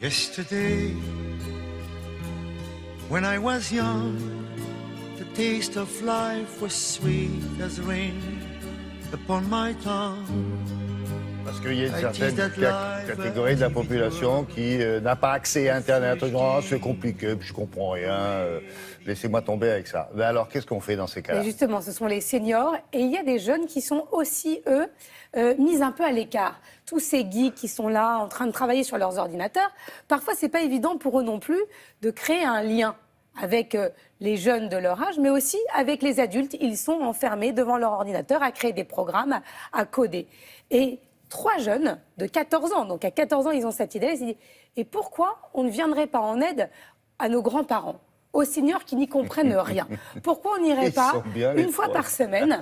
Yesterday, when I was young, the taste of life was sweet as rain upon my tongue. Parce qu'il y a une certaine catégorie de la population qui n'a pas accès à Internet. Oh, c'est compliqué, je comprends rien, laissez-moi tomber avec ça. Mais alors, qu'est-ce qu'on fait dans ces cas-là? Et justement, ce sont les seniors. Et il y a des jeunes qui sont aussi, eux, mis un peu à l'écart. Tous ces geeks qui sont là, en train de travailler sur leurs ordinateurs, parfois, c'est pas évident pour eux non plus de créer un lien avec les jeunes de leur âge, mais aussi avec les adultes. Ils sont enfermés devant leur ordinateur à créer des programmes, à coder. Et 3 jeunes de 14 ans, donc à 14 ans, ils ont cette idée, ils se disent, et pourquoi on ne viendrait pas en aide à nos grands-parents, aux seniors qui n'y comprennent rien? Pourquoi on n'irait pas, une fois par semaine,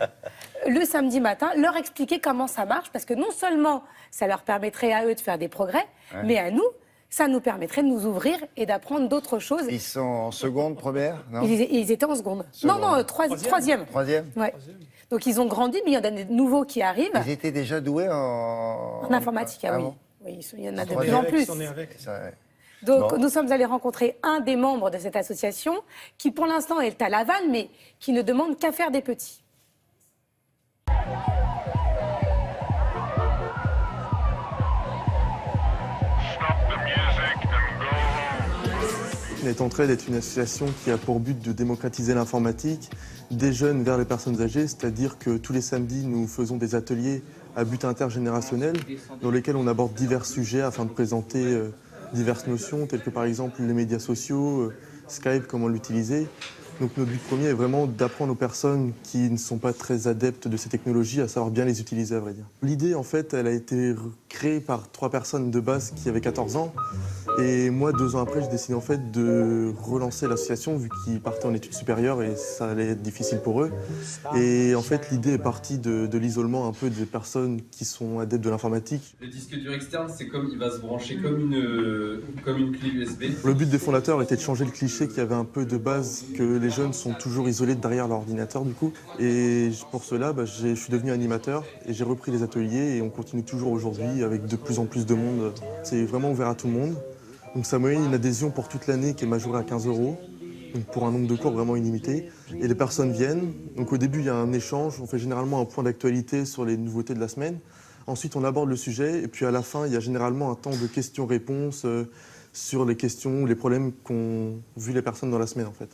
le samedi matin, leur expliquer comment ça marche? Parce que non seulement ça leur permettrait à eux de faire des progrès, mais à nous, ça nous permettrait de nous ouvrir et d'apprendre d'autres choses. Ils sont en seconde, première, non? Ils étaient en seconde. Non, troisième. Troisième. Ouais. Donc ils ont grandi, mais il y en a des nouveaux qui arrivent. Ils étaient déjà doués en informatique, oui. Oui, il y en a de plus en plus. Donc nous sommes allés rencontrer un des membres de cette association qui pour l'instant est à Laval, mais qui ne demande qu'à faire des petits. NetEntraide est une association qui a pour but de démocratiser l'informatique des jeunes vers les personnes âgées, c'est-à-dire que tous les samedis, nous faisons des ateliers à but intergénérationnel dans lesquels on aborde divers sujets afin de présenter diverses notions, telles que par exemple les médias sociaux, Skype, comment l'utiliser. Donc notre but premier est vraiment d'apprendre aux personnes qui ne sont pas très adeptes de ces technologies à savoir bien les utiliser, à vrai dire. L'idée, en fait, elle a été créée par 3 personnes de base qui avaient 14 ans. Et moi, 2 ans après, j'ai décidé en fait de relancer l'association vu qu'ils partaient en études supérieures et ça allait être difficile pour eux. Et en fait, l'idée est partie de l'isolement un peu des personnes qui sont adeptes de l'informatique. Le disque dur externe, c'est comme il va se brancher comme une clé USB. Le but des fondateurs était de changer le cliché qui avait un peu de base que les jeunes sont toujours isolés derrière leur ordinateur du coup. Et pour cela, je suis devenu animateur et j'ai repris les ateliers et on continue toujours aujourd'hui avec de plus en plus de monde. C'est vraiment ouvert à tout le monde. Donc ça moyenne une adhésion pour toute l'année qui est majorée à 15 €, donc pour un nombre de cours vraiment illimité. Et les personnes viennent. Donc au début, il y a un échange. On fait généralement un point d'actualité sur les nouveautés de la semaine. Ensuite, on aborde le sujet. Et puis à la fin, il y a généralement un temps de questions-réponses sur les questions ou les problèmes qu'ont vu les personnes dans la semaine en fait.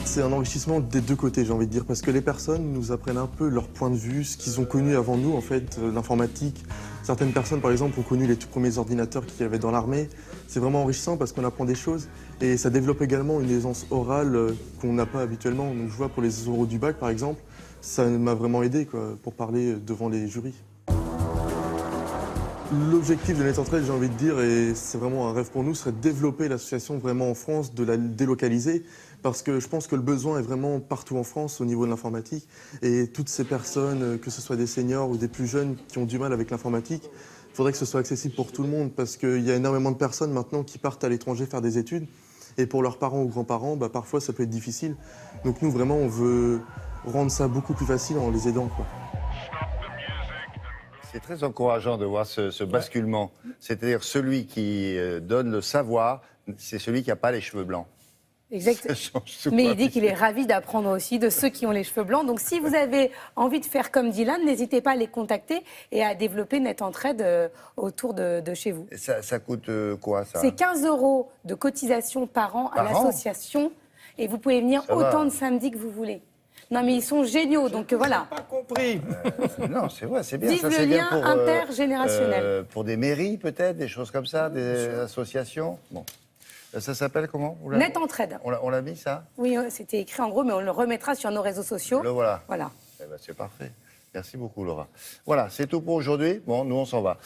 C'est un enrichissement des 2 côtés, j'ai envie de dire, parce que les personnes nous apprennent un peu leur point de vue, ce qu'ils ont connu avant nous, en fait, l'informatique. Certaines personnes, par exemple, ont connu les tout premiers ordinateurs qu'il y avait dans l'armée. C'est vraiment enrichissant parce qu'on apprend des choses et ça développe également une aisance orale qu'on n'a pas habituellement. Donc je vois pour les oraux du bac, par exemple, ça m'a vraiment aidé pour parler devant les jurys. L'objectif de NetEntraide, j'ai envie de dire, et c'est vraiment un rêve pour nous, serait de développer l'association vraiment en France, de la délocaliser, parce que je pense que le besoin est vraiment partout en France au niveau de l'informatique. Et toutes ces personnes, que ce soit des seniors ou des plus jeunes qui ont du mal avec l'informatique, il faudrait que ce soit accessible pour tout le monde, parce qu'il y a énormément de personnes maintenant qui partent à l'étranger faire des études, et pour leurs parents ou grands-parents, parfois ça peut être difficile. Donc nous, vraiment, on veut rendre ça beaucoup plus facile en les aidant, C'est très encourageant de voir ce basculement. C'est-à-dire celui qui donne le savoir, c'est celui qui n'a pas les cheveux blancs. Exactement. Mais il dit qu'il est ravi d'apprendre aussi de ceux qui ont les cheveux blancs. Donc si vous avez envie de faire comme Dylan, n'hésitez pas à les contacter et à développer NetEntraide autour de chez vous. Et ça coûte quoi, ça? C'est 15 € de cotisation par an à l'association. Et vous pouvez venir autant de samedis que vous voulez. Non, mais ils sont géniaux, donc voilà. Pas compris. Non, c'est vrai, c'est bien. Vive ça, le c'est lien bien pour, intergénérationnel. Pour des mairies, peut-être, des choses comme ça, des associations. Bon. Ça s'appelle comment? NetEntraide. On l'a mis, ça? Oui, c'était écrit en gros, mais on le remettra sur nos réseaux sociaux. Le voilà. Voilà. Eh ben, c'est parfait. Merci beaucoup, Laura. Voilà, c'est tout pour aujourd'hui. Bon, nous, on s'en va.